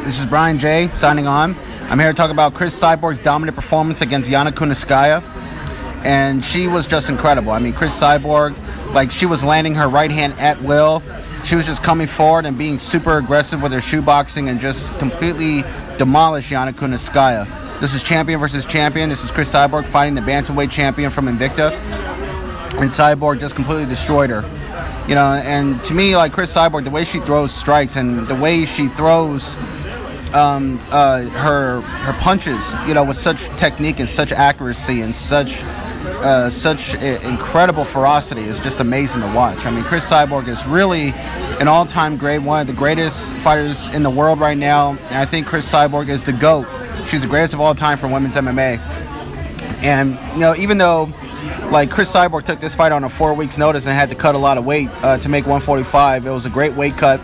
This is Brian J. signing on. I'm here to talk about Cris Cyborg's dominant performance against Yana, and she was just incredible. I mean, Cris Cyborg, like, she was landing her right hand at will. She was just coming forward and being super aggressive with her shoeboxing and just completely demolished Yana. This is champion versus champion. This is Cris Cyborg fighting the bantamweight champion from Invicta, and Cyborg just completely destroyed her. You know, and to me, like, Cris Cyborg, the way she throws strikes and the way she throws her punches, you know, with such technique and such accuracy and such incredible ferocity is just amazing to watch. I mean, Cris Cyborg is really an all-time great, one of the greatest fighters in the world right now, and I think Cris Cyborg is the GOAT. She's the greatest of all time for women's MMA. And, you know, even though, like, Cris Cyborg took this fight on a 4 weeks notice and had to cut a lot of weight to make 145, it was a great weight cut.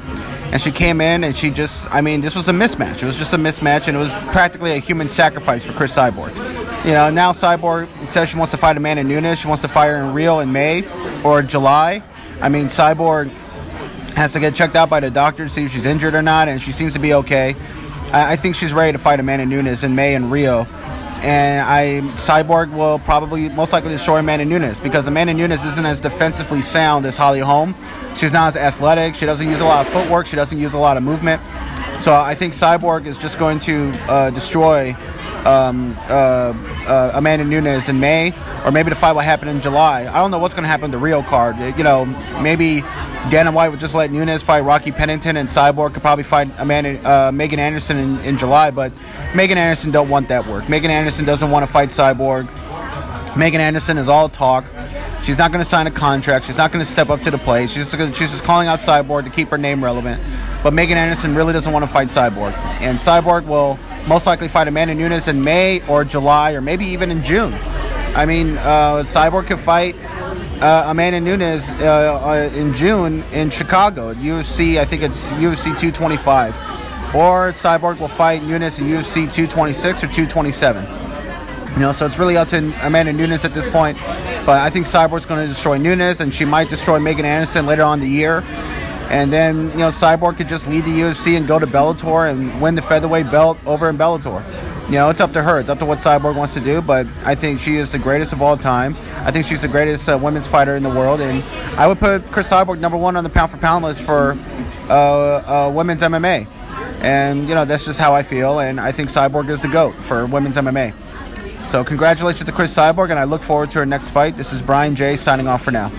And she came in and she just, I mean, this was a mismatch. It was just a mismatch, and it was practically a human sacrifice for Cris Cyborg. You know, now Cyborg says she wants to fight Amanda Nunes. She wants to fight her in Rio in May or July. I mean, Cyborg has to get checked out by the doctor to see if she's injured or not, and she seems to be okay. I think she's ready to fight Amanda Nunes in May in Rio. And Cyborg will probably most likely destroy Amanda Nunes, because Amanda Nunes isn't as defensively sound as Holly Holm. She's not as athletic. She doesn't use a lot of footwork. She doesn't use a lot of movement. So I think Cyborg is just going to destroy Amanda Nunes in May, or maybe the fight will happen in July. I don't know what's going to happen to the Rio card. You know, maybe Dana White would just let Nunes fight Rocky Pennington, and Cyborg could probably fight Megan Anderson in July. But Megan Anderson don't want that work. Megan Anderson doesn't want to fight Cyborg. Megan Anderson is all talk. She's not going to sign a contract. She's not going to step up to the plate. She's just calling out Cyborg to keep her name relevant. But Megan Anderson really doesn't want to fight Cyborg. And Cyborg will most likely fight Amanda Nunes in May or July, or maybe even in June. I mean, Cyborg could fight Amanda Nunes in June in Chicago at UFC. I think it's UFC 225. Or Cyborg will fight Nunes in UFC 226 or 227. You know, so it's really up to Amanda Nunes at this point. But I think Cyborg's going to destroy Nunes, and she might destroy Megan Anderson later on in the year. And then, you know, Cyborg could just leave the UFC and go to Bellator and win the featherweight belt over in Bellator. You know, it's up to her. It's up to what Cyborg wants to do. But I think she is the greatest of all time. I think she's the greatest women's fighter in the world. And I would put Cris Cyborg #1 on the pound-for-pound list for women's MMA. And, you know, that's just how I feel. And I think Cyborg is the GOAT for women's MMA. So congratulations to Cris Cyborg, and I look forward to her next fight. This is Brian J. signing off for now.